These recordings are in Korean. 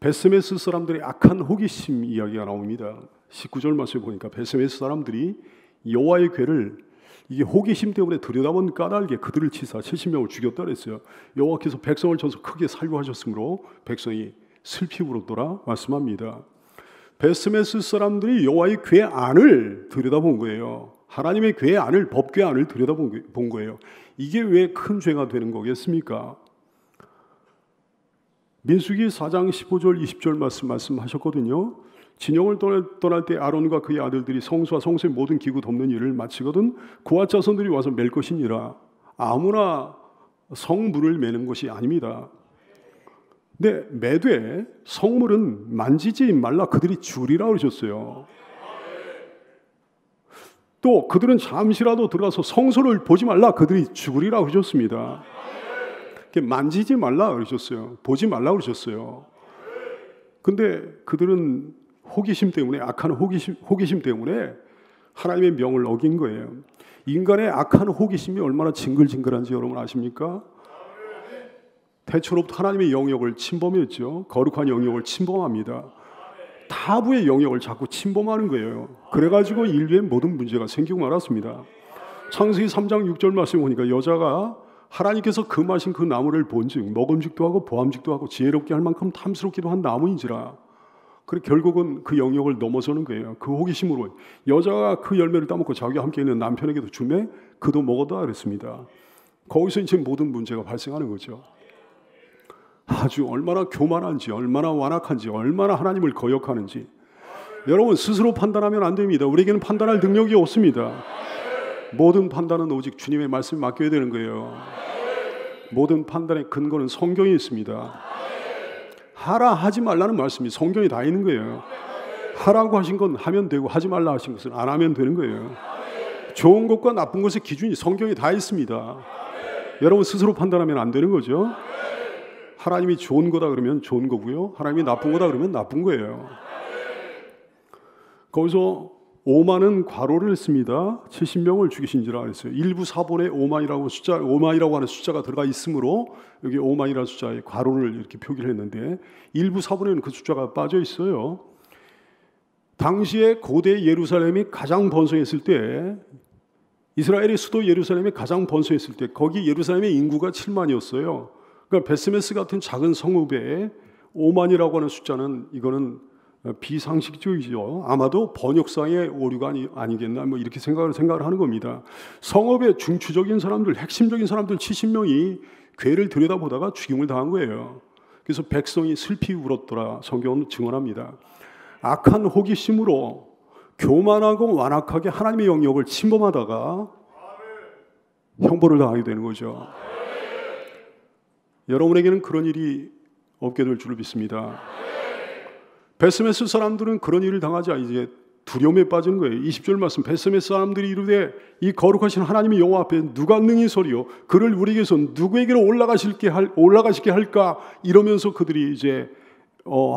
베스메스 사람들의 악한 호기심 이야기가 나옵니다. 19절 말씀에 보니까 베스메스 사람들이 여호와의 궤를 이게 호기심 때문에 들여다본 까닭에 그들을 치사 70명을 죽였다 그랬어요. 여호와께서 백성을 쳐서 크게 살구하셨으므로 백성이 슬피 울었더라 말씀합니다. 베스메스 사람들이 여호와의 궤 안을 들여다본 거예요. 하나님의 궤 안을, 법궤 안을 들여다본 거예요. 이게 왜 큰 죄가 되는 거겠습니까? 민수기 4장 15절 20절 말씀하셨거든요. 진영을 떠날 때 아론과 그의 아들들이 성소와 성소의 모든 기구 덮는 일을 마치거든 그와 자손들이 와서 맬 것이니라. 아무나 성물을 매는 것이 아닙니다. 근데 매되 성물은 만지지 말라 그들이 주리라 그러셨어요. 또 그들은 잠시라도 들어가서 성소를 보지 말라 그들이 죽으리라 그러셨습니다. 만지지 말라 그러셨어요. 보지 말라 그러셨어요. 근데 그들은 호기심 때문에, 악한 호기심 때문에 하나님의 명을 어긴 거예요. 인간의 악한 호기심이 얼마나 징글징글한지 여러분 아십니까? 태초로부터 하나님의 영역을 침범했죠. 거룩한 영역을 침범합니다. 타부의 영역을 자꾸 침범하는 거예요. 그래가지고 인류의 모든 문제가 생기고 말았습니다. 창세기 3장 6절 말씀에 보니까 여자가 하나님께서 금하신 그 나무를 본즉 먹음직도 하고 보암직도 하고 지혜롭게 할 만큼 탐스럽기도 한 나무인지라. 그래 결국은 그 영역을 넘어서는 거예요. 그 호기심으로 여자가 그 열매를 따먹고 자기와 함께 있는 남편에게도 주매 그도 먹었다 그랬습니다. 거기서 이제 모든 문제가 발생하는 거죠. 아주 얼마나 교만한지, 얼마나 완악한지, 얼마나 하나님을 거역하는지. 여러분 스스로 판단하면 안 됩니다. 우리에게는 판단할 능력이 없습니다. 모든 판단은 오직 주님의 말씀에 맡겨야 되는 거예요. 모든 판단의 근거는 성경에 있습니다. 하라 하지 말라는 말씀이 성경에 다 있는 거예요. 하라고 하신 건 하면 되고 하지 말라 하신 것은 안 하면 되는 거예요. 좋은 것과 나쁜 것의 기준이 성경에 다 있습니다. 여러분 스스로 판단하면 안 되는 거죠. 하나님이 좋은 거다 그러면 좋은 거고요. 하나님이 나쁜 거다 그러면 나쁜 거예요. 거기서 오만은 괄호를 했습니다. 70명을 죽이신지라 했어요. 일부 사본에 오만이라고 하는 숫자가 들어가 있으므로 여기 오만이라는 숫자에 괄호를 이렇게 표기를 했는데 일부 사본에는 그 숫자가 빠져 있어요. 당시에 고대 예루살렘이 가장 번성했을 때, 이스라엘의 수도 예루살렘이 가장 번성했을 때 거기 예루살렘의 인구가 7만이었어요. 그러니까 베스메스 같은 작은 성읍에 5만이라고 하는 숫자는 이거는 비상식적이죠. 아마도 번역상의 오류가 아니겠나 뭐 이렇게 생각을 하는 겁니다. 성읍의 중추적인 사람들, 핵심적인 사람들 70명이 궤를 들여다보다가 죽임을 당한 거예요. 그래서 백성이 슬피 울었더라 성경은 증언합니다. 악한 호기심으로 교만하고 완악하게 하나님의 영역을 침범하다가 형벌을 당하게 되는 거죠. 여러분에게는 그런 일이 없게 될 줄을 믿습니다. 베스메스 사람들은 그런 일을 당하자 이제 두려움에 빠지는 거예요. 20절 말씀 베스메스 사람들이 이르되 이 거룩하신 하나님의 여호와 앞에 누가 능히 서리요 그를 우리에게서 누구에게로 올라가시게 할까 이러면서 그들이 이제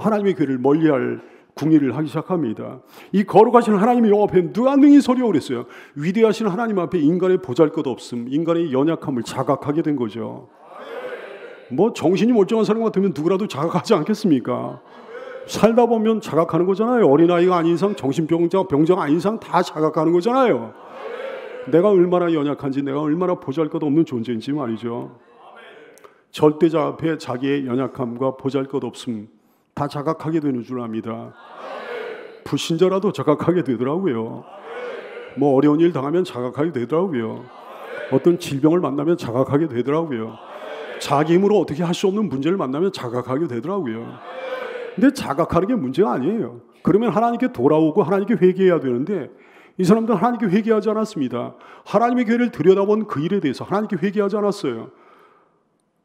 하나님의 궤를 멀리할 궁리를 하기 시작합니다. 이 거룩하신 하나님의 여호와 앞에 누가 능히 서리요 그랬어요. 위대하신 하나님 앞에 인간의 보잘것없음, 인간의 연약함을 자각하게 된 거죠. 뭐 정신이 멀쩡한 사람 같으면 누구라도 자각하지 않겠습니까? 살다 보면 자각하는 거잖아요. 어린아이가 아닌 이상, 병자가 아닌 이상 다 자각하는 거잖아요. 내가 얼마나 연약한지, 내가 얼마나 보잘것없는 존재인지 말이죠. 절대자 앞에 자기의 연약함과 보잘것없음 다 자각하게 되는 줄 압니다. 불신자라도 자각하게 되더라고요. 뭐 어려운 일 당하면 자각하게 되더라고요. 어떤 질병을 만나면 자각하게 되더라고요. 자기 힘으로 어떻게 할 수 없는 문제를 만나면 자각하게 되더라고요. 근데 자각하는 게 문제가 아니에요. 그러면 하나님께 돌아오고 하나님께 회개해야 되는데 이 사람들은 하나님께 회개하지 않았습니다. 하나님의 궤를 들여다본 그 일에 대해서 하나님께 회개하지 않았어요.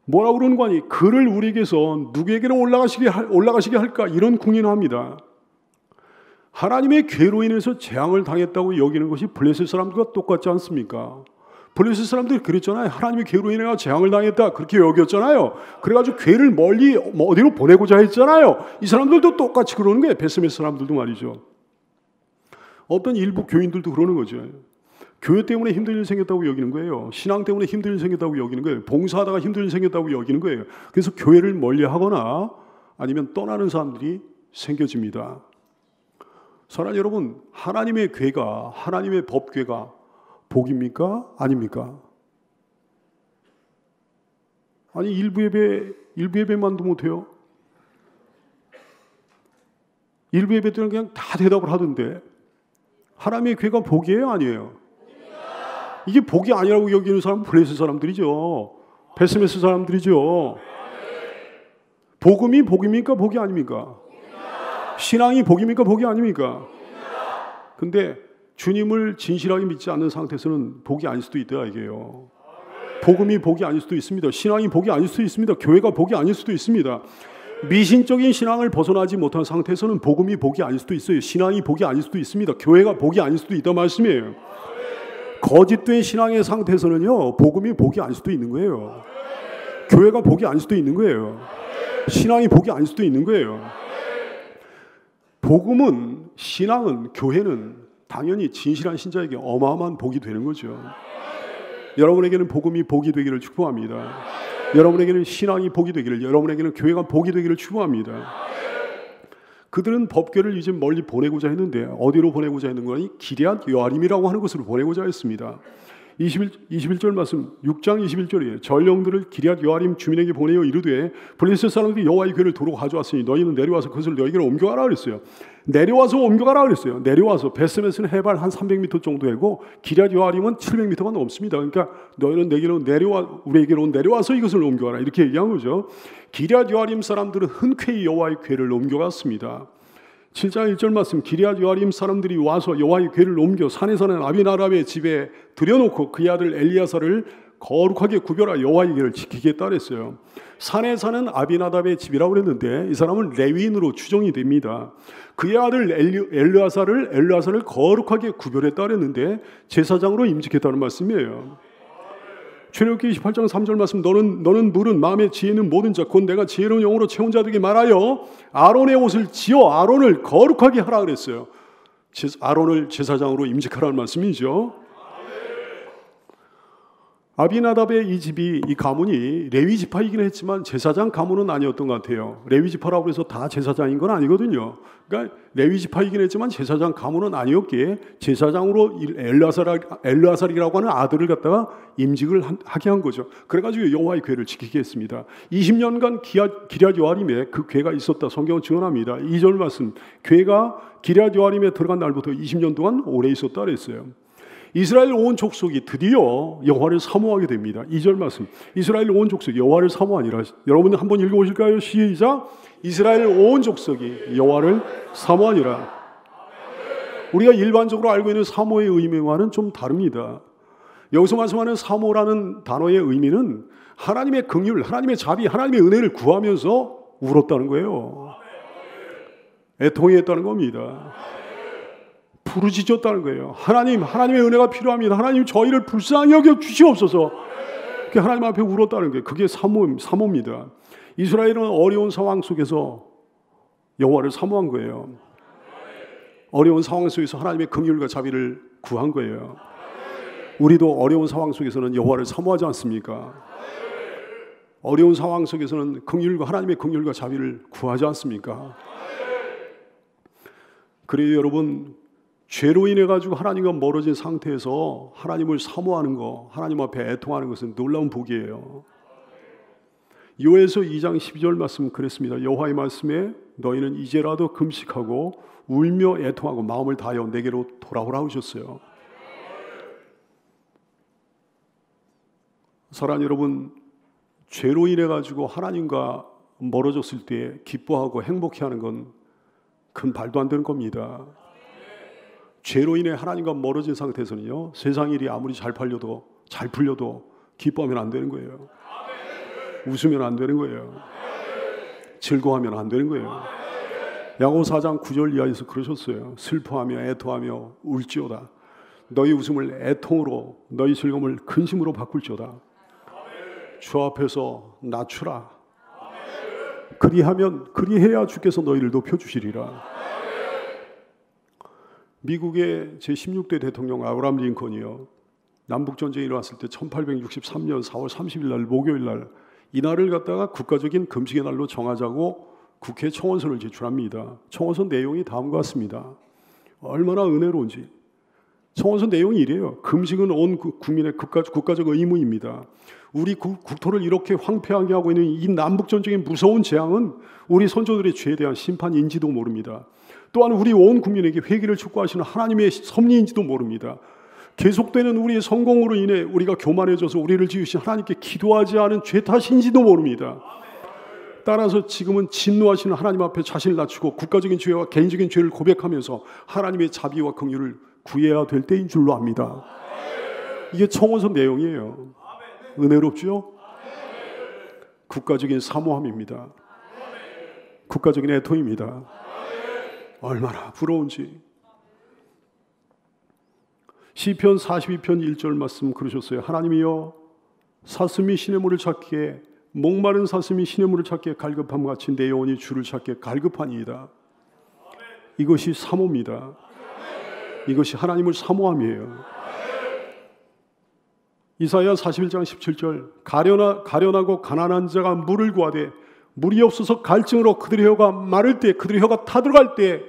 뭐라고 그러는 거 아니? 그를 우리에게서 누구에게로 올라가시게 할까? 이런 궁리를 합니다. 하나님의 궤로 인해서 재앙을 당했다고 여기는 것이 블레셋 사람들과 똑같지 않습니까? 블레셋 사람들이 그랬잖아요. 하나님의 궤로 인해 재앙을 당했다 그렇게 여겼잖아요. 그래가지고 궤를 멀리 어디로 보내고자 했잖아요. 이 사람들도 똑같이 그러는 거예요. 베스메스 사람들도 말이죠. 어떤 일부 교인들도 그러는 거죠. 교회 때문에 힘든 일 생겼다고 여기는 거예요. 신앙 때문에 힘든 일 생겼다고 여기는 거예요. 봉사하다가 힘든 일 생겼다고 여기는 거예요. 그래서 교회를 멀리하거나 아니면 떠나는 사람들이 생겨집니다. 사랑하는 여러분, 하나님의 궤가, 하나님의 법궤가 복입니까? 아닙니까? 아니 일부 예배만도 못해요. 일부 예배 때는 그냥 다 대답을 하던데 하나님의 궤가 복이에요? 아니에요? 이게 복이 아니라고 여기는 사람은 블레셋 사람들이죠. 베스메스 사람들이죠. 복음이 복입니까? 복이 아닙니까? 신앙이 복입니까? 복이 아닙니까? 근데 주님을 진실하게 믿지 않는 상태에서는 복이 아닐 수도 있다 이게요. 복음이 복이 아닐 수도 있습니다. 신앙이 복이 아닐 수도 있습니다. 교회가 복이 아닐 수도 있습니다. 미신적인 신앙을 벗어나지 못한 상태에서는 복음이 복이 아닐 수도 있어요. 신앙이 복이 아닐 수도 있습니다. 교회가 복이 아닐 수도 있다 말씀이에요. 거짓된 신앙의 상태에서는요, 복음이 복이 아닐 수도 있는 거예요. 교회가 복이 아닐 수도 있는 거예요. 신앙이 복이 아닐 수도 있는 거예요. 복음은, 신앙은, 교회는 당연히 진실한 신자에게 어마어마한 복이 되는 거죠. 여러분에게는 복음이 복이 되기를 축복합니다. 여러분에게는 신앙이 복이 되기를, 여러분에게는 교회가 복이 되기를 축복합니다. 그들은 법궤를 이제 멀리 보내고자 했는데 어디로 보내고자 했는 거니? 기럇 여아림이라고 하는 곳으로 보내고자 했습니다. 21절 말씀, 6장 21절이에요. 전령들을 기럇 여아림 주민에게 보내어 이르되 블레셋 사람들이 여호와의 궤를 도로 가져왔으니 너희는 내려와서 그것을 너희에게로 옮겨가라 그랬어요. 내려와서 옮겨가라 그랬어요. 내려와서 베스메스는 해발 한 300m 정도 되고 기럇 여아림은 700m가 넘습니다. 그러니까 너희는 내게로 내려와, 우리에게로 내려와서 이것을 옮겨가라 이렇게 얘기한 거죠. 기럇 여아림 사람들은 흔쾌히 여호와의 궤를 옮겨갔습니다. 7장 1절 말씀, 기럇 여아림 사람들이 와서 여호와의 궤를 옮겨 산에 사는 아비나답의 집에 들여놓고 그의 아들 엘리야사를 거룩하게 구별하 여호와의 궤를 지키겠다 그랬어요. 산에 사는 아비나답의 집이라고 그랬는데 이 사람은 레위인으로 추정이 됩니다. 그의 아들 엘리야사를 거룩하게 구별했다 그랬는데 제사장으로 임직했다는 말씀이에요. 출애굽기 28장 3절 말씀, 너는 물은 마음의 지혜 있는 모든 자 곧 내가 지혜로운 영으로 채운 자들에게 말하여 아론의 옷을 지어 아론을 거룩하게 하라 그랬어요. 아론을 제사장으로 임직하라는 말씀이죠. 아비나답의 이 집이, 이 가문이 레위 지파이긴 했지만 제사장 가문은 아니었던 것 같아요. 레위 지파라고 해서 다 제사장인 건 아니거든요. 그러니까 레위 지파이긴 했지만 제사장 가문은 아니었기에 제사장으로 엘르아살이라고 하는 아들을 갖다가 임직을 하게 한 거죠. 그래가지고 여호와의 궤를 지키게 했습니다. 20년간 기럇 여아림에 그 궤가 있었다 성경은 증언합니다. 2절 말씀, 궤가 기럇 여아림에 들어간 날부터 20년 동안 오래 있었다 그랬어요. 이스라엘 온 족속이 드디어 여호와를 사모하게 됩니다. 2절 말씀, 이스라엘 온 족속이 여호와를 사모하니라. 여러분 한번 읽어보실까요? 시작. 이스라엘 온 족속이 여호와를 사모하니라. 우리가 일반적으로 알고 있는 사모의 의미와는 좀 다릅니다. 여기서 말씀하는 사모라는 단어의 의미는 하나님의 긍휼, 하나님의 자비, 하나님의 은혜를 구하면서 울었다는 거예요. 애통했다는 겁니다. 부르짖었다는 거예요. 하나님의 은혜가 필요합니다. 하나님 저희를 불쌍히 여겨 주시옵소서. 하나님 앞에 울었다는 거예요. 그게 사모입니다. 이스라엘은 어려운 상황 속에서 여호와를 사모한 거예요. 어려운 상황 속에서 하나님의 긍휼과 자비를 구한 거예요. 우리도 어려운 상황 속에서는 여호와를 사모하지 않습니까? 어려운 상황 속에서는 하나님의 긍휼과 자비를 구하지 않습니까? 그래요, 여러분. 죄로 인해 가지고 하나님과 멀어진 상태에서 하나님을 사모하는 거, 하나님 앞에 애통하는 것은 놀라운 복이에요. 요에서 2장 12절 말씀 그랬습니다. 여호와의 말씀에 너희는 이제라도 금식하고 울며 애통하고 마음을 다하여 내게로 돌아오라 하셨어요. 사랑하는 여러분, 죄로 인해 가지고 하나님과 멀어졌을 때 기뻐하고 행복해하는 건 큰 말도 안 되는 겁니다. 죄로 인해 하나님과 멀어진 상태에서는요, 세상 일이 아무리 잘 풀려도 기뻐하면 안 되는 거예요. 웃으면 안 되는 거예요. 즐거워하면 안 되는 거예요. 야고보 4장 9절 이하에서 그러셨어요. 슬퍼하며 애통하며 울지어다. 너희 웃음을 애통으로, 너희 즐거움을 근심으로 바꿀지어다. 주 앞에서 낮추라. 그리해야 주께서 너희를 높여주시리라. 미국의 제16대 대통령 아브라함 링컨이요, 남북전쟁이 일어났을 때 1863년 4월 30일 날 목요일 날, 이날을 갖다가 국가적인 금식의 날로 정하자고 국회 청원서를 제출합니다. 청원서 내용이 다음과 같습니다. 얼마나 은혜로운지. 청원서 내용이 이래요. 금식은 온 국민의 국가적 의무입니다. 우리 국토를 이렇게 황폐하게 하고 있는 이 남북전쟁의 무서운 재앙은 우리 선조들의 죄에 대한 심판인지도 모릅니다. 또한 우리 온 국민에게 회개를 촉구하시는 하나님의 섭리인지도 모릅니다. 계속되는 우리의 성공으로 인해 우리가 교만해져서 우리를 지으신 하나님께 기도하지 않은 죄 탓인지도 모릅니다. 따라서 지금은 진노하시는 하나님 앞에 자신을 낮추고 국가적인 죄와 개인적인 죄를 고백하면서 하나님의 자비와 긍휼을 구해야 될 때인 줄로 압니다. 이게 청원서 내용이에요. 은혜롭죠? 국가적인 사모함입니다. 국가적인 애통입니다. 얼마나 부러운지. 시편 42편 1절 말씀 그러셨어요. 하나님이여 사슴이 시냇물을 찾기에 목마른 사슴이 시냇물을 찾기에 갈급함 같이 내 영혼이 주를 찾기에 갈급하니이다. 이것이 사모입니다. 이것이 하나님을 사모함이에요. 이사야 41장 17절 가련하고 가난한 자가 물을 구하되 물이 없어서 갈증으로 그들의 혀가 마를 때 그들의 혀가 타들어갈 때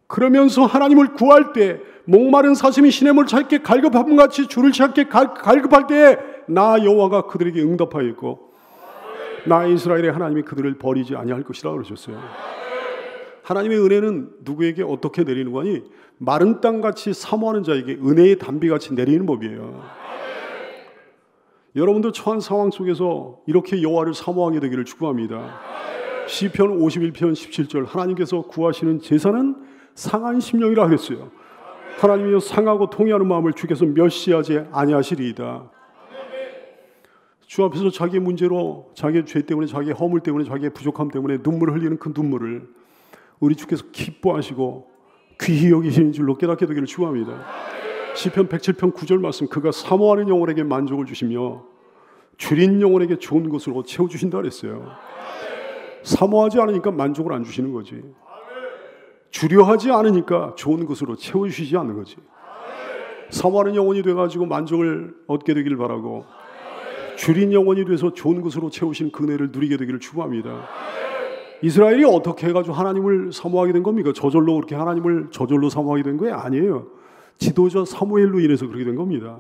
그러면서 하나님을 구할 때 목마른 사슴이 시냇물을 찾기에 갈급함 같이 주를 찾기에 갈급할 때에 나 여호와가 그들에게 응답하였고 나 이스라엘의 하나님이 그들을 버리지 아니할 것이라 그러셨어요. 하나님의 은혜는 누구에게 어떻게 내리는 거니? 마른 땅같이 사모하는 자에게 은혜의 단비같이 내리는 법이에요. 여러분도 처한 상황 속에서 이렇게 여호와를 사모하게 되기를 축복합니다. 시편 51편 17절 하나님께서 구하시는 제사는 상한 심령이라 하겠어요. 하나님이여 상하고 통회하는 마음을 주께서 멸시하지 아니하시리이다. 주 앞에서 자기의 문제로 자기의 죄 때문에 자기의 허물 때문에 자기의 부족함 때문에 눈물을 흘리는 그 눈물을 우리 주께서 기뻐하시고 귀히 여기시는 줄로 깨닫게 되기를 축원합니다. 시편 107편 9절 말씀 그가 사모하는 영혼에게 만족을 주시며 줄인 영혼에게 좋은 것으로 채워주신다 그랬어요. 사모하지 않으니까 만족을 안 주시는 거지. 주려하지 않으니까 좋은 것으로 채워주시지 않는 거지. 사모하는 영혼이 돼가지고 만족을 얻게 되기를 바라고 줄인 영혼이 돼서 좋은 것으로 채우신 그 은혜를 누리게 되기를 축원합니다. 이스라엘이 어떻게 해가지고 하나님을 사모하게 된 겁니까? 저절로 그렇게 하나님을 저절로 사모하게 된 거예요? 아니에요. 지도자 사무엘로 인해서 그렇게 된 겁니다.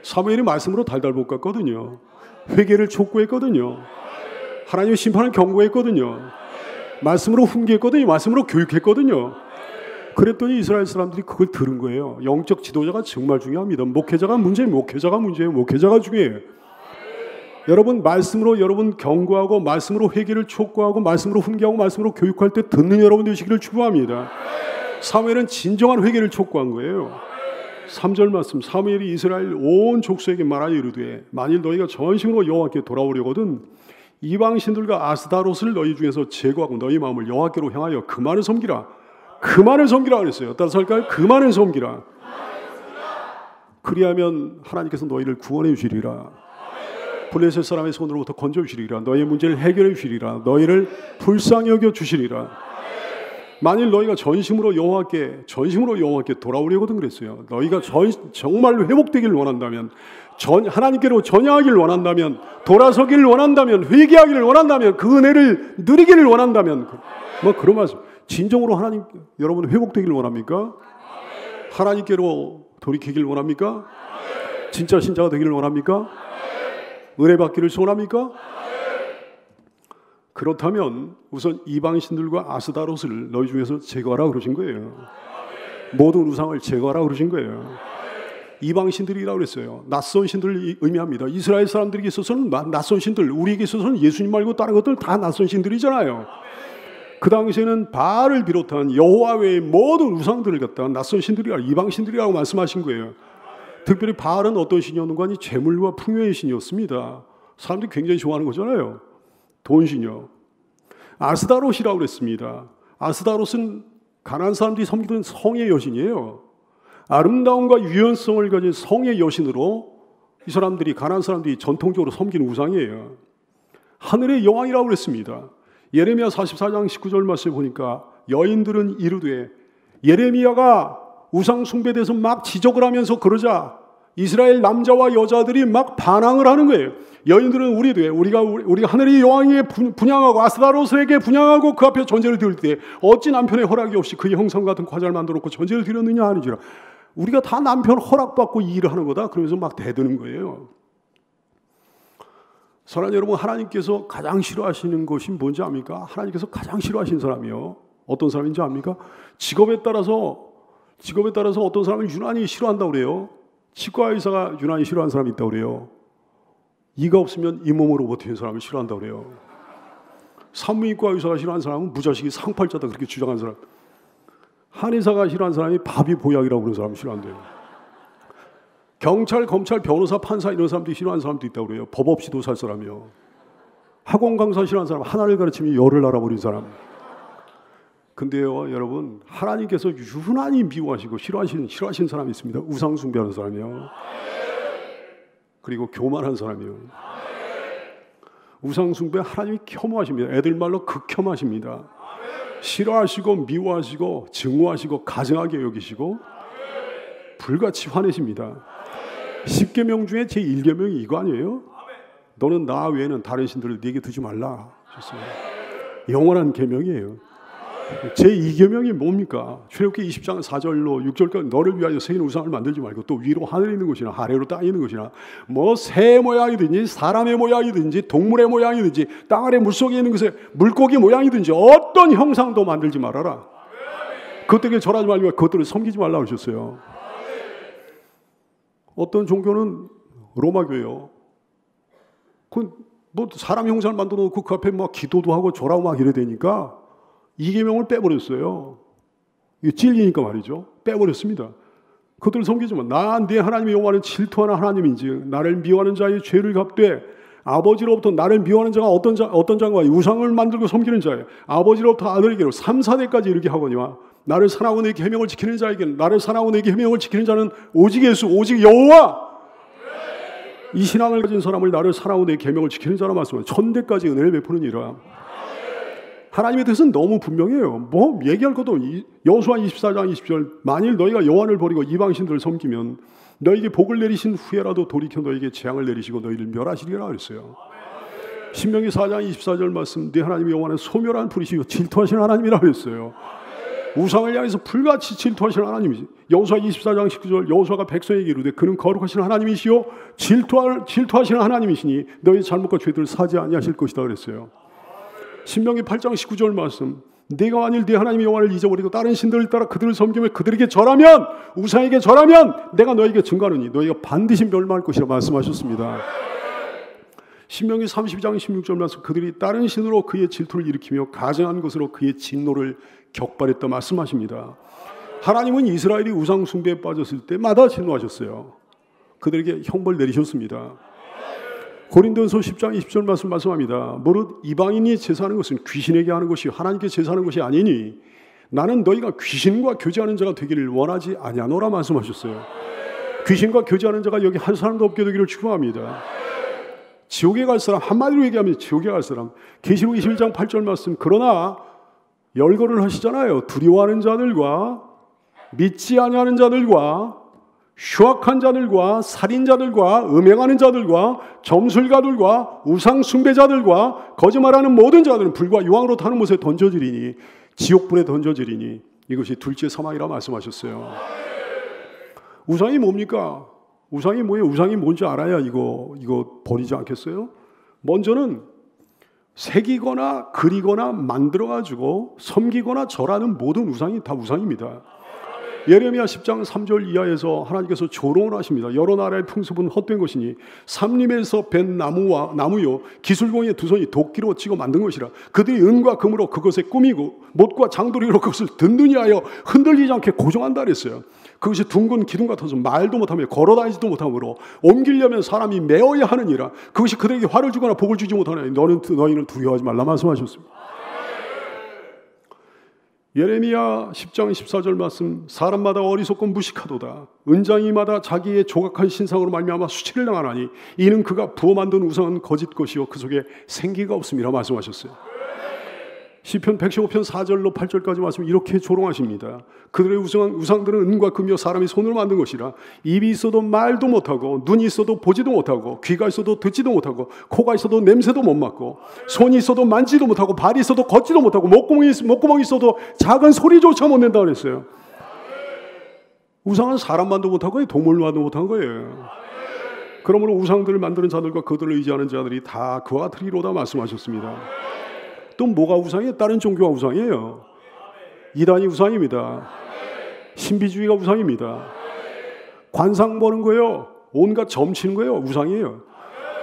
사무엘이 말씀으로 달달 볶았거든요. 회개를 촉구했거든요. 하나님의 심판을 경고했거든요. 말씀으로 훈계했거든요. 말씀으로 교육했거든요. 그랬더니 이스라엘 사람들이 그걸 들은 거예요. 영적 지도자가 정말 중요합니다. 목회자가 문제예요. 목회자가 중요해요. 여러분 말씀으로 여러분 경고하고 말씀으로 회개를 촉구하고 말씀으로 훈계하고 말씀으로 교육할 때 듣는 여러분 되시기를 축복합니다. 사무엘은 진정한 회개를 촉구한 거예요. 3절 말씀 사무엘이 이스라엘 온 족속에게 말하여 이르되 만일 너희가 전심으로 여호와께 돌아오려거든 이방신들과 아스다롯을 너희 중에서 제거하고 너희 마음을 여호와께로 향하여 그만을 섬기라. 그만을 섬기라 그랬어요. 따라서 할까요? 그만을 섬기라. 그리하면 하나님께서 너희를 구원해 주시리라. 블레셋 사람의 손으로부터 건져 주시리라. 너희의 문제를 해결해 주시리라. 너희를 불쌍히 여겨 주시리라. 만일 너희가 전심으로 여호와께 돌아오려거든 그랬어요. 너희가 정말로 회복되기를 원한다면 하나님께로 전향하기를 원한다면 돌아서기를 원한다면 회개하기를 원한다면 그 은혜를 누리기를 원한다면 그런 말씀. 진정으로 하나님 여러분 회복되기를 원합니까? 하나님께로 돌이키기를 원합니까? 진짜 신자가 되기를 원합니까? 은혜 받기를 소원합니까? 그렇다면 우선 이방신들과 아스다롯을 너희 중에서 제거하라 그러신 거예요. 모든 우상을 제거하라 그러신 거예요. 이방신들이라고 그랬어요. 낯선 신들을 의미합니다. 이스라엘 사람들에게 있어서는 낯선 신들, 우리에게 있어서는 예수님 말고 다른 것들 다 낯선 신들이잖아요. 그 당시에는 바알을 비롯한 여호와 외의 모든 우상들을 갖다가 낯선 신들이라 이방신들이라고 말씀하신 거예요. 특별히 바알은 어떤 신이었는가 하니 재물과 풍요의 신이었습니다. 사람들이 굉장히 좋아하는 거잖아요. 돈신이요. 아스다롯이라고 그랬습니다. 아스다롯은 가나안 사람들이 섬기던 성의 여신이에요. 아름다움과 유연성을 가진 성의 여신으로 이 사람들이 가나안 사람들이 전통적으로 섬기는 우상이에요. 하늘의 여왕이라고 그랬습니다. 예레미야 44장 19절 말씀을 보니까 여인들은 이르되 예레미야가 우상 숭배에 대해서 막 지적을 하면서 그러자 이스라엘 남자와 여자들이 막 반항을 하는 거예요. 여인들은 우리가 하늘의 여왕에게 분향하고 아스타로스에게 분향하고 그 앞에 전제를 드릴 때 어찌 남편의 허락이 없이 그의 형상 같은 과자를 만들어 놓고 전제를 드렸느냐 하는지라. 우리가 다 남편 허락받고 이 일을 하는 거다. 그러면서 막 대드는 거예요. 사랑하는 여러분, 하나님께서 가장 싫어하시는 것이 뭔지 압니까? 하나님께서 가장 싫어하시는 사람이요. 어떤 사람인지 압니까? 직업에 따라서 어떤 사람은 유난히 싫어한다고 그래요. 치과 의사가 유난히 싫어하는 사람이 있다고 그래요. 이가 없으면 잇몸으로 버티는 사람을 싫어한다고 그래요. 산부인과 의사가 싫어하는 사람은 무자식이 상팔자다 그렇게 주장하는 사람. 한의사가 싫어하는 사람이 밥이 보약이라고 그러는 사람을 싫어한대요. 경찰, 검찰, 변호사, 판사 이런 사람들이 싫어하는 사람도 있다고 그래요. 법 없이도 살 사람이요. 학원 강사 싫어하는 사람, 하나를 가르치면 열을 알아버린 사람. 근데요, 여러분, 하나님께서 유난히 미워하시고 싫어하시는 사람이 있습니다. 우상 숭배하는 사람이요. 그리고 교만한 사람이요. 우상 숭배 하나님이 혐오하십니다. 애들 말로 극혐하십니다. 싫어하시고 미워하시고 증오하시고 가증하게 여기시고 불같이 화내십니다. 10계명 중에 제 1계명이 이거 아니에요? 너는 나 외에는 다른 신들을 네게 두지 말라. 좋습니다. 영원한 계명이에요. 제 2계명이 뭡니까? 출애굽기 20장 4절로 6절까지 너를 위하여 새긴 우상을 만들지 말고 또 위로 하늘에 있는 것이나 아래로 땅에 있는 것이나 뭐 새 모양이든지 사람의 모양이든지 동물의 모양이든지 땅 아래 물속에 있는 것에 물고기 모양이든지 어떤 형상도 만들지 말아라. 그것들에게 절하지 말고 그것들을 섬기지 말라고 하셨어요. 어떤 종교는 로마교예요. 뭐 사람 형상을 만들어 놓고 그 앞에 막 기도도 하고 절하고 막 이래 되니까 2계명을 빼버렸어요. 이게 찔리니까 말이죠. 빼버렸습니다. 그들을 섬기지만 나 내 하나님의 여호와는 질투하는 하나님인지 나를 미워하는 자의 죄를 갚되 아버지로부터 나를 미워하는 자가 어떤 자가 우상을 만들고 섬기는 자예요. 아버지로부터 아들에게로 3, 4대까지 이렇게 하거니와 나를 사랑하고 내 계명을 지키는 자에게는 나를 사랑하고 내 계명을 지키는 자는 오직 예수 오직 여호와. 이 신앙을 가진 사람을 나를 사랑하고 내 계명을 지키는 자라 말씀하면 천대까지 은혜를 베푸느니라. 하나님의 뜻은 너무 분명해요. 뭐 얘기할 것도 여호수아 24장 20절 만일 너희가 여호와를 버리고 이방신들을 섬기면 너희에게 복을 내리신 후에라도 돌이켜 너희에게 재앙을 내리시고 너희를 멸하시리라 그랬어요. 신명기 4장 24절 말씀 네 하나님의 여호와는 소멸한 불이시고 질투하시는 하나님이라 그랬어요. 우상을 향해서 불같이 질투하시는 하나님이지. 여호수아 24장 19절 여호수아가 백성에게 이르되 그는 거룩하신 하나님이시요 질투하시는 하나님이시니 너희 잘못과 죄들을 사지 아니하실 것이다 그랬어요. 신명기 8장 19절 말씀 내가 만일 네 하나님의 여호와를 잊어버리고 다른 신들을 따라 그들을 섬기며 그들에게 절하면 우상에게 절하면 내가 너에게 증거하노니 너희가 반드시 멸망할 것이라 말씀하셨습니다. 신명기 32장 16절 말씀 그들이 다른 신으로 그의 질투를 일으키며 가증한 것으로 그의 진노를 격발했다 말씀하십니다. 하나님은 이스라엘이 우상 숭배에 빠졌을 때마다 진노하셨어요. 그들에게 형벌 내리셨습니다. 고린도전서 10장 20절 말씀합니다. 무릇 이방인이 제사하는 것은 귀신에게 하는 것이 하나님께 제사하는 것이 아니니 나는 너희가 귀신과 교제하는 자가 되기를 원하지 아니하노라 말씀하셨어요. 귀신과 교제하는 자가 여기 한 사람도 없게 되기를 축복합니다. 지옥에 갈 사람 한마디로 얘기하면 지옥에 갈 사람 계시록 21장 8절 말씀 그러나 열거를 하시잖아요. 두려워하는 자들과 믿지 아니하는 자들과 휴학한 자들과 살인자들과 음행하는 자들과 점술가들과 우상 숭배자들과 거짓말하는 모든 자들은 불과 유황으로 타는 못에 던져지리니 지옥불에 던져지리니 이것이 둘째 사망이라 말씀하셨어요. 우상이 뭡니까? 우상이 뭐예요? 우상이 뭔지 알아야 이거 버리지 않겠어요? 먼저는 새기거나 그리거나 만들어가지고 섬기거나 절하는 모든 우상이 다 우상입니다. 예레미야 10장 3절 이하에서 하나님께서 조롱을 하십니다. 여러 나라의 풍습은 헛된 것이니 삼림에서 벤 나무요 기술공의 두 손이 도끼로 치고 만든 것이라 그들이 은과 금으로 그것에 꾸미고 못과 장도리로 그것을 든든히 하여 흔들리지 않게 고정한다 그랬어요. 그것이 둥근 기둥 같아서 말도 못하며 걸어다니지도 못하므로 옮기려면 사람이 메어야 하느니라. 그것이 그들에게 화를 주거나 복을 주지 못하느니 너희는 두려워하지 말라 말씀하셨습니다. 예레미야 10장 14절 말씀 사람마다 어리석고 무식하도다. 은장이마다 자기의 조각한 신상으로 말미암아 수치를 당하나니 이는 그가 부어 만든 우상은 거짓 것이요 그 속에 생기가 없음이라 말씀하셨어요. 시편 115편 4절로 8절까지 말씀 이렇게 조롱하십니다. 그들의 우상들은 은과 금이요 사람이 손으로 만든 것이라. 입이 있어도 말도 못하고, 눈이 있어도 보지도 못하고, 귀가 있어도 듣지도 못하고, 코가 있어도 냄새도 못 맡고, 손이 있어도 만지도 못하고, 발이 있어도 걷지도 못하고, 목구멍이 있어도 작은 소리조차 못 낸다 그랬어요. 우상은 사람만도 못하고 동물만도 못한 거예요. 그러므로 우상들을 만드는 자들과 그들을 의지하는 자들이 다 그와 같으리로다 말씀하셨습니다. 또 뭐가 우상이에요? 다른 종교가 우상이에요. 이단이 우상입니다. 신비주의가 우상입니다. 관상 보는 거예요. 온갖 점치는 거예요. 우상이에요.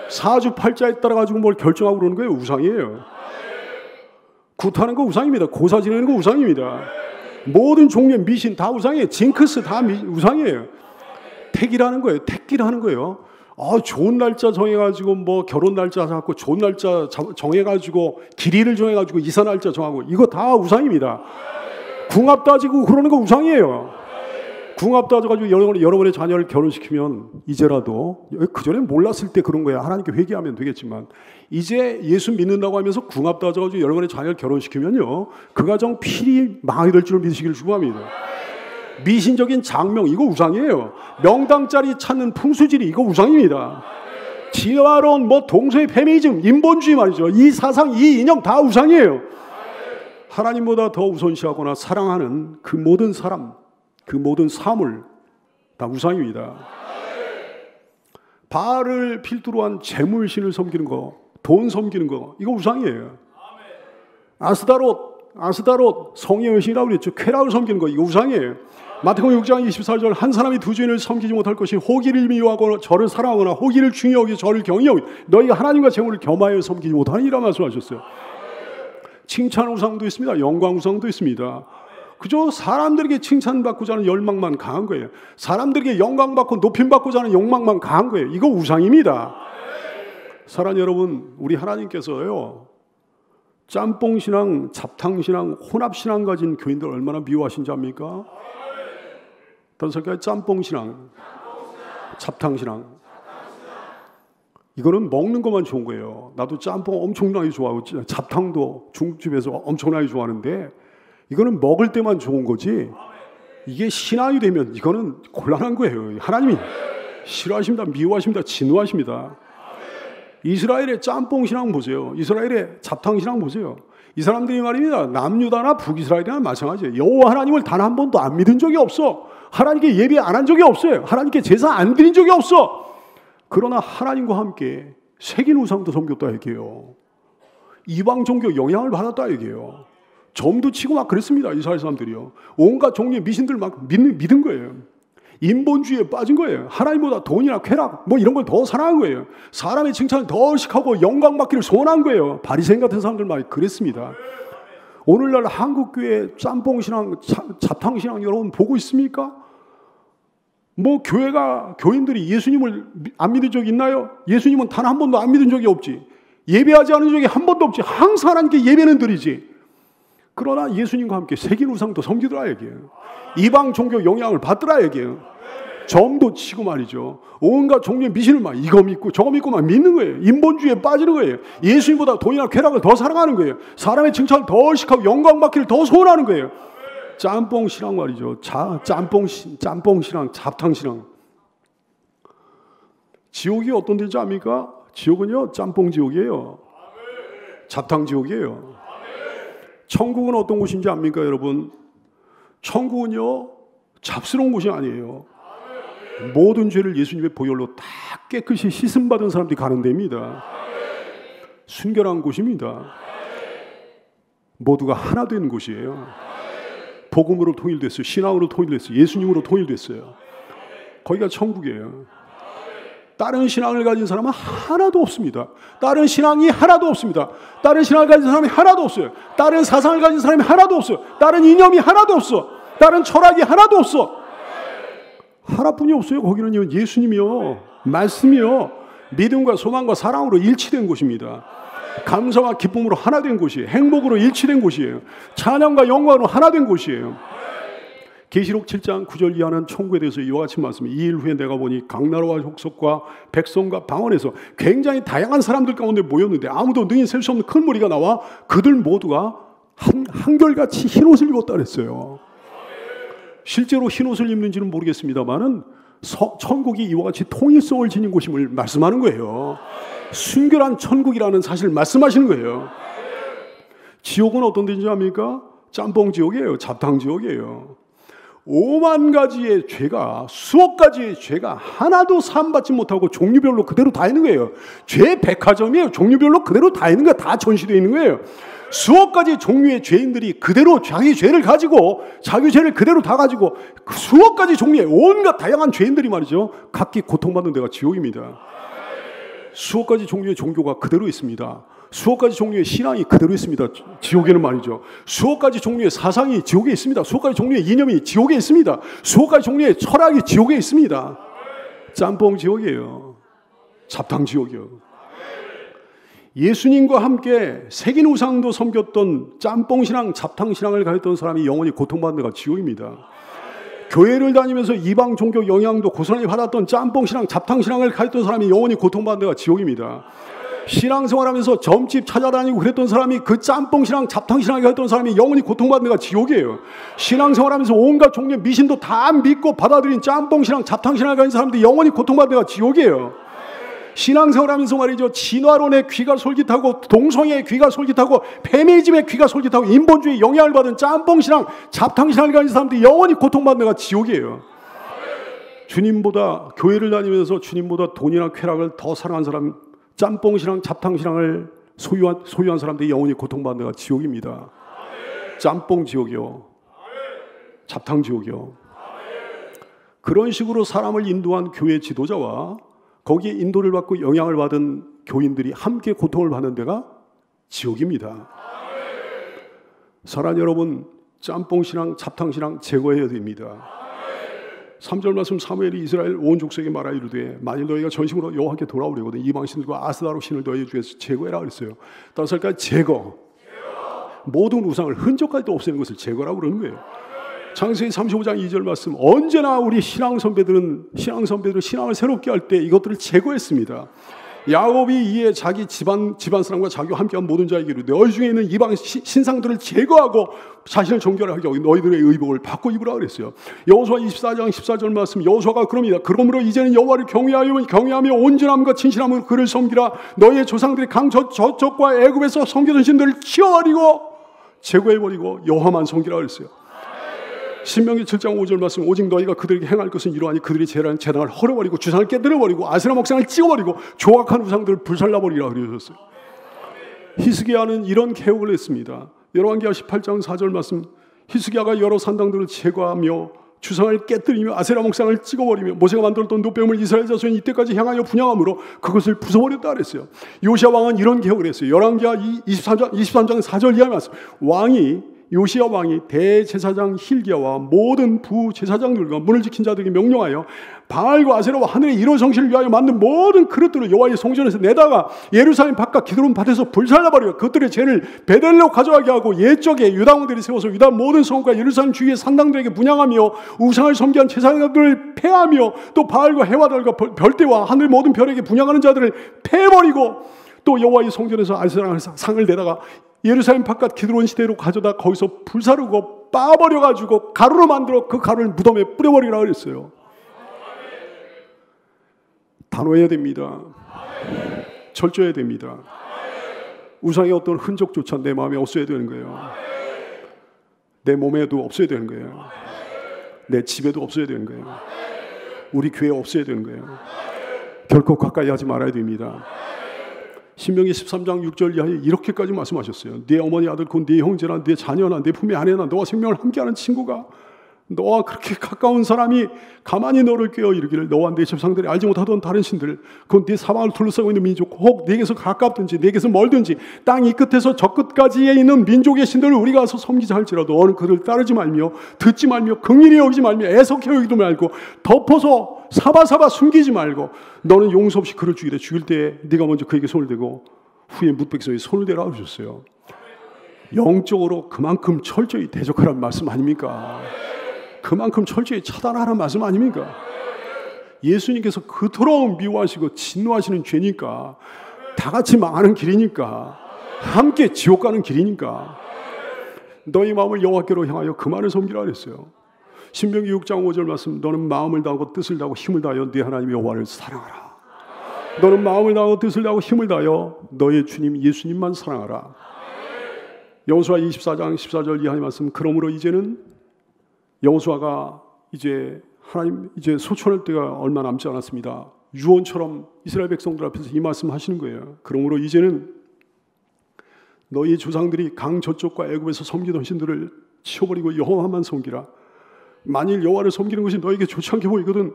사주팔자에 따라 가지고 뭘 결정하고 그러는 거예요. 우상이에요. 굿하는 거 우상입니다. 고사 지내는 거 우상입니다. 모든 종류의 미신 다 우상이에요. 징크스 다 우상이에요. 택이라는 거예요. 택기라는 거예요. 좋은 날짜 정해가지고 뭐 결혼 날짜 잡고 좋은 날짜 정해가지고 길이를 정해가지고 이사 날짜 정하고 이거 다 우상입니다. 궁합 따지고 그러는 거 우상이에요. 궁합 따져가지고 여러분의 자녀를 결혼시키면 이제라도 그전에 몰랐을 때 그런 거야. 하나님께 회개하면 되겠지만 이제 예수 믿는다고 하면서 궁합 따져가지고 여러분의 자녀를 결혼시키면요 그 가정 필히 망하게 될 줄 믿으시기를 축원합니다. 미신적인 장명 이거 우상이에요. 명당짜리 찾는 풍수지리 이거 우상입니다. 지화론 뭐 동서의 페미니즘 인본주의 말이죠. 이 사상 이 이념 다 우상이에요. 하나님보다 더 우선시하거나 사랑하는 그 모든 사람 그 모든 사물 다 우상입니다. 바알을 필두로 한 재물신을 섬기는 거, 돈 섬기는 거 이거 우상이에요. 아스다롯 성의 의신이라고 그랬죠. 쾌락을 섬기는 거 이거 우상이에요. 마태복음 6장 24절 한 사람이 두 주인을 섬기지 못할 것이 호기를 미워하거나 저를 사랑하거나 호기를 중히 여기 저를 경히 여기 너희가 하나님과 재물을 겸하여 섬기지 못하니라 말씀하셨어요. 칭찬 우상도 있습니다. 영광 우상도 있습니다. 그저 사람들에게 칭찬받고자 하는 열망만 강한 거예요. 사람들에게 영광받고 높임받고자 하는 욕망만 강한 거예요. 이거 우상입니다. 사랑하는 여러분, 우리 하나님께서요 짬뽕신앙, 잡탕신앙, 혼합신앙 가진 교인들 얼마나 미워하신지 압니까? 다른 사람께 짬뽕신앙, 잡탕신앙 이거는 먹는 것만 좋은 거예요. 나도 짬뽕 엄청나게 좋아하고 잡탕도 중국집에서 엄청나게 좋아하는데 이거는 먹을 때만 좋은 거지 이게 신앙이 되면 이거는 곤란한 거예요. 하나님이 싫어하십니다. 미워하십니다. 진노하십니다. 이스라엘의 짬뽕 신앙 보세요. 이스라엘의 잡탕 신앙 보세요. 이 사람들이 말입니다. 남유다나 북이스라엘이나 마찬가지예요. 여호와 하나님을 단 한 번도 안 믿은 적이 없어. 하나님께 예배 안 한 적이 없어요. 하나님께 제사 안 드린 적이 없어. 그러나 하나님과 함께 새긴 우상도 섬겼다 얘기해요. 이방 종교 영향을 받았다 얘기해요. 점도 치고 막 그랬습니다. 이스라엘 사람들이요. 온갖 종류의 미신들 막 믿은 거예요. 인본주의에 빠진 거예요. 하나님보다 돈이나 쾌락 뭐 이런 걸 더 사랑한 거예요. 사람의 칭찬을 더 의식하고 영광 받기를 소원한 거예요. 바리새인 같은 사람들 막 그랬습니다. 오늘날 한국교회 짬뽕신앙, 잡탕신앙 여러분 보고 있습니까? 뭐 교인들이 예수님을 안 믿은 적이 있나요? 예수님은 단 한 번도 안 믿은 적이 없지. 예배하지 않은 적이 한 번도 없지. 항상 하나님께 예배는 드리지. 그러나 예수님과 함께 새긴 우상도 섬기더라 얘기예요. 이방 종교 영향을 받더라 얘기예요. 점도 치고 말이죠. 온갖 종류의 미신을 막 이거 믿고 저거 믿고 막 믿는 거예요. 인본주의에 빠지는 거예요. 예수님보다 돈이나 쾌락을 더 사랑하는 거예요. 사람의 칭찬을 더 의식하고 영광 받기를 더 소원하는 거예요. 짬뽕 신앙 말이죠. 짬뽕 신앙, 잡탕 신앙. 지옥이 어떤 데인지 압니까? 지옥은요 짬뽕 지옥이에요. 잡탕 지옥이에요. 천국은 어떤 곳인지 압니까 여러분? 천국은요 잡스러운 곳이 아니에요. 모든 죄를 예수님의 보혈로 다 깨끗이 씻음받은 사람들이 가는 데입니다. 순결한 곳입니다. 모두가 하나 된 곳이에요. 복음으로 통일됐어요. 신앙으로 통일됐어요. 예수님으로 통일됐어요. 거기가 천국이에요. 다른 신앙을 가진 사람은 하나도 없습니다. 다른 신앙이 하나도 없습니다. 다른 신앙을 가진 사람이 하나도 없어요. 다른 사상을 가진 사람이 하나도 없어요. 다른 이념이 하나도 없어. 다른 철학이 하나도 없어. 하나뿐이 없어요. 거기는요 예수님이요 말씀이요 믿음과 소망과 사랑으로 일치된 곳입니다. 감사와 기쁨으로 하나 된 곳이에요. 행복으로 일치된 곳이에요. 찬양과 영광으로 하나 된 곳이에요. 계시록 7장 9절 이하는 천국에 대해서 이와 같이 말씀합니다. 2일 후에 내가 보니 각 나라와 족속과 백성과 방언에서 굉장히 다양한 사람들 가운데 모였는데 아무도 능히 셀 수 없는 큰 무리가 나와 그들 모두가 한결같이 흰옷을 입었다 그랬어요. 실제로 흰옷을 입는지는 모르겠습니다만은 천국이 이와 같이 통일성을 지닌 곳임을 말씀하는 거예요. 순결한 천국이라는 사실을 말씀하시는 거예요. 지옥은 어떤 데인지 압니까? 짬뽕 지옥이에요. 잡탕 지옥이에요. 5만 가지의 죄가, 수억 가지의 죄가 하나도 사함받지 못하고 종류별로 그대로 다 있는 거예요. 죄 백화점이에요. 종류별로 그대로 다 있는 거예요. 다 전시되어 있는 거예요. 수억 가지 종류의 죄인들이 그대로 자기 죄를 가지고, 자기 죄를 그대로 다 가지고, 수억 가지 종류의 온갖 다양한 죄인들이 말이죠, 각기 고통받는 데가 지옥입니다. 수억 가지 종류의 종교가 그대로 있습니다. 수억 가지 종류의 신앙이 그대로 있습니다. 지옥에는 말이죠. 수억 가지 종류의 사상이 지옥에 있습니다. 수억 가지 종류의 이념이 지옥에 있습니다. 수억 가지 종류의 철학이 지옥에 있습니다. 짬뽕 지옥이에요. 잡탕 지옥이요. 예수님과 함께 색인 우상도 섬겼던 짬뽕 신앙, 잡탕 신앙을 가졌던 사람이 영원히 고통받는 데가 지옥입니다. 교회를 다니면서 이방 종교 영향도 고스란히 받았던 짬뽕 신앙, 잡탕 신앙을 가졌던 사람이 영원히 고통받는 데가 지옥입니다. 신앙생활하면서 점집 찾아다니고 그랬던 사람이 그 짬뽕 신앙, 잡탕 신앙을 했던 사람이 영원히 고통받는 데가 지옥이에요. 신앙생활하면서 온갖 종류의 미신도 다 믿고 받아들인 짬뽕 신앙, 잡탕 신앙을 가진 사람들이 영원히 고통받는 데가 지옥이에요. 신앙생활하면서 말이죠, 진화론의 귀가 솔깃하고 동성애의 귀가 솔깃하고 페미니즘의 귀가 솔깃하고 인본주의 영향을 받은 짬뽕 신앙, 잡탕 신앙을 가진 사람들이 영원히 고통받는 데가 지옥이에요. 주님보다, 교회를 다니면서 주님보다 돈이나 쾌락을 더 사랑한 사람, 짬뽕 신앙, 잡탕 신앙을 소유한 사람들이 영원히 고통받는 데가 지옥입니다. 짬뽕 지옥이요. 잡탕 지옥이요. 그런 식으로 사람을 인도한 교회 지도자와 거기에 인도를 받고 영향을 받은 교인들이 함께 고통을 받는 데가 지옥입니다. 사랑하는 여러분, 짬뽕 신앙, 잡탕 신앙 제거해야 됩니다. 3절 말씀, 사무엘이 이스라엘 온 족속에게 말하 이르되 만일 너희가 전심으로 여호와께 돌아오려거든 이방 신들과 아스다로 신을 너희 중에서 제거해라 그랬어요. 5절까지 제거. 모든 우상을 흔적까지도 없애는 것을 제거라고 그러는 거예요. 창세기 35장 2절 말씀, 언제나 우리 신앙 선배들은 신앙을 새롭게 할 때 이것들을 제거했습니다. 야곱이 이에 자기 집안 사람과 자기와 함께한 모든 자에게 이르되 너희 중에 있는 이방 신상들을 제거하고 자신을 정결하게 하고 너희들의 의복을 바꿔 입으라 그랬어요. 여호수아 24장 14절 말씀, 여호수아가 그럽니다. 그러므로 이제는 여호와를 경외하며 온전함과 진실함으로 그를 섬기라. 너희의 조상들이 강 저쪽과 애굽에서 섬기던 신들을 치워버리고 제거해버리고 여호와만 섬기라 그랬어요. 신명기 7장 5절 말씀, 오직 너희가 그들에게 행할 것은 이러하니 그들이 제단을 헐어버리고 주상을 깨뜨려버리고 아세라 목상을 찍어버리고 조각한 우상들을 불살라버리라 그러셨어요. 히스기야는 이런 개혁을 했습니다. 열왕기하 18장 4절 말씀, 히스기야가 여러 산당들을 제거하며 주상을 깨뜨리며 아세라 목상을 찍어버리며 모세가 만들었던 노뱀을 이스라엘 자손이 이때까지 향하여 분향함으로 그것을 부숴버렸다 그랬어요. 요시야 왕은 이런 개혁을 했어요. 열왕기하 23장 4절 이하 말씀, 요시야 왕이 대제사장 힐기야와 모든 부제사장들과 문을 지킨 자들에게 명령하여 바알과 아세라와 하늘의 이로 성신을 위하여 만든 모든 그릇들을 여호와의 성전에서 내다가 예루살렘 바깥 기드론 밭에서 불살라버리고 그들의 죄를 베델로 가져가게 하고 옛적에 유다 왕들이 세워서 유다 모든 성과 예루살렘 주위의 산당들에게 분향하며 우상을 섬기한 제사장들을 패하며 또 바알과 해와달과 별대와 하늘 모든 별에게 분향하는 자들을 패버리고 또 여호와의 성전에서 아세라 상을 내다가 예루살렘 바깥 기드론 시대로 가져다 거기서 불사르고 빠버려가지고 가루로 만들어 그 가루를 무덤에 뿌려버리라 그랬어요. 단호해야 됩니다. 철저해야 됩니다. 우상의 어떤 흔적조차 내 마음에 없어야 되는 거예요. 내 몸에도 없어야 되는 거예요. 내 집에도 없어야 되는 거예요. 우리 교회에 없어야 되는 거예요. 결코 가까이 하지 말아야 됩니다. 신명기 13장 6절 이하에 이렇게까지 말씀하셨어요. 네 어머니 아들 곧 네 형제나 네 자녀나 네 품의 아내나 너와 생명을 함께하는 친구가 너와 그렇게 가까운 사람이 가만히 너를 꾀어 이르기를 너와 네 조상들이 알지 못하던 다른 신들 곧 네 사방을 둘러싸고 있는 민족 혹 네게서 가깝든지 네게서 멀든지 땅 이 끝에서 저 끝까지에 있는 민족의 신들을 우리가 가서 섬기자 할지라도 너는 그들을 따르지 말며 듣지 말며 긍휼히 여기지 말며 애석해 여기도 말고 덮어서 사바사바 숨기지 말고 너는 용서 없이 그를 죽이되 죽일 때에 네가 먼저 그에게 손을 대고 후에 묻백성에 손을 대라 하셨어요. 영적으로 그만큼 철저히 대적하라는 말씀 아닙니까? 그만큼 철저히 차단하라는 말씀 아닙니까? 예수님께서 그토록 미워하시고 진노하시는 죄니까, 다 같이 망하는 길이니까, 함께 지옥 가는 길이니까 너희 마음을 여호와께로 향하여 그만을 섬기라 그랬어요. 신명기 6장 5절 말씀, 너는 마음을 다하고 뜻을 다하고 힘을 다하여 네 하나님 여호와를 사랑하라. 너는 마음을 다하고 뜻을 다하고 힘을 다하여 너의 주님 예수님만 사랑하라. 여호수아 24장 14절 이하의 말씀, 그러므로 이제는 여호수아가 이제 하나님 이제 소천할 때가 얼마 남지 않았습니다. 유언처럼 이스라엘 백성들 앞에서 이 말씀 하시는 거예요. 그러므로 이제는 너희 조상들이 강 저쪽과 애굽에서 섬기던 신들을 치워버리고 여호와만 섬기라. 만일 여호와를 섬기는 것이 너에게 좋지 않게 보이거든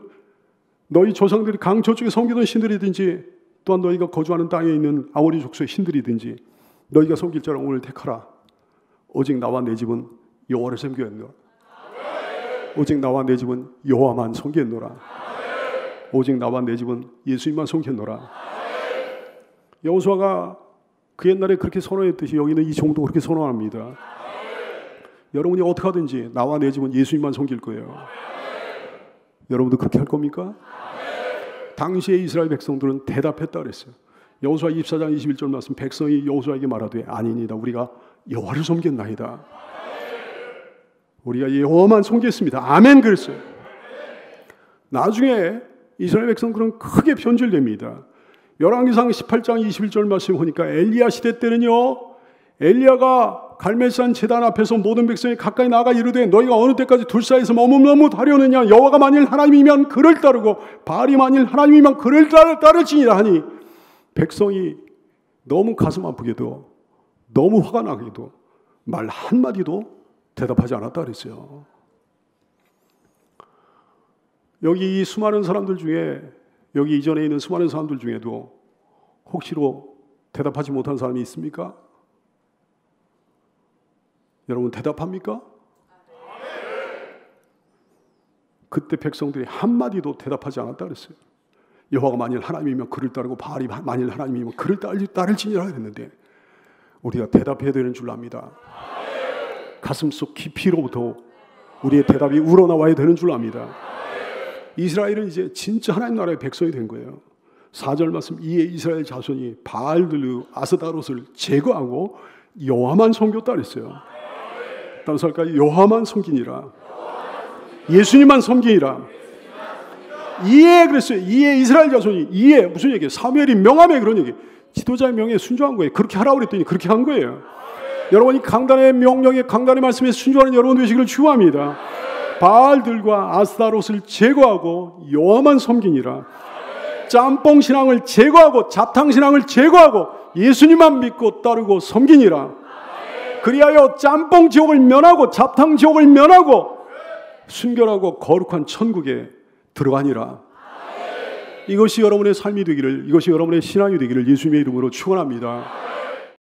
너희 조상들이 강 저쪽에 섬기던 신들이든지 또한 너희가 거주하는 땅에 있는 아모리 족속의 신들이든지 너희가 섬길 자를 오늘 택하라. 오직 나와 내 집은 여호와를 섬기겠노라. 오직 나와 내 집은 여호와만 섬기겠노라. 오직 나와 내 집은 예수님만 섬기겠노라. 여호수아가 그 옛날에 그렇게 선언했듯이 여기는 이 종도 그렇게 선언합니다. 여러분이 어떻게 하든지 나와 내 집은 예수님만 섬길 거예요. 여러분도 그렇게 할 겁니까? 당시에 이스라엘 백성들은 대답했다 그랬어요. 여호수아 24장 21절 말씀, 백성이 여호수아에게 말하되 아니니다 우리가 여호와를 섬겼나이다. 우리가 여호와만 섬겼습니다. 아멘 그랬어요. 나중에 이스라엘 백성들은 크게 변질됩니다. 열왕기상 18장 21절 말씀 보니까 엘리야 시대 때는요, 엘리야가 갈멜산 제단 앞에서 모든 백성이 가까이 나가 이르되 너희가 어느 때까지 둘 사이에서 머뭇머뭇하려느냐. 여호와가 만일 하나님이면 그를 따르고 바알이 만일 하나님이면 그를 따를지니라 하니 백성이 너무 가슴 아프게도 너무 화가 나게도 말 한마디도 대답하지 않았다 그랬어요. 여기 이 수많은 사람들 중에 여기 이전에 있는 수많은 사람들 중에도 혹시로 대답하지 못한 사람이 있습니까? 여러분 대답합니까? 그때 백성들이 한마디도 대답하지 않았다 그랬어요. 여호와가 만일 하나님이면 그를 따르고 바알이 만일 하나님이면 그를 따를지니라 했는데 우리가 대답해야 되는 줄 압니다. 가슴속 깊이로부터 우리의 대답이 우러나와야 되는 줄 압니다. 이스라엘은 이제 진짜 하나님 나라의 백성이 된 거예요. 4절 말씀, 이에 이스라엘 자손이 바알들루 아스다롯을 제거하고 여호와만 섬겼다 그랬어요. 따라서 할까요? 여호와만 섬기니라. 예수님만 섬기니라. 이에 그랬어요. 이에 이스라엘 자손이 이에 무슨 얘기예요? 사무엘이 명함에 그런 얘기. 지도자의 명에 순종한 거예요. 그렇게 하라고 그랬더니 그렇게 한 거예요. 여러분이 강단의 명령에 강단의 말씀에 순종하는 여러분 되시기를 축원합니다. 바알들과 아스타롯을 제거하고 여호와만 섬기니라. 짬뽕 신앙을 제거하고 자탕 신앙을 제거하고 예수님만 믿고 따르고 섬기니라. 그리하여 짬뽕 지옥을 면하고 자탕 지옥을 면하고 순결하고 거룩한 천국에 들어가니라. 이것이 여러분의 삶이 되기를, 이것이 여러분의 신앙이 되기를 예수님의 이름으로 축원합니다.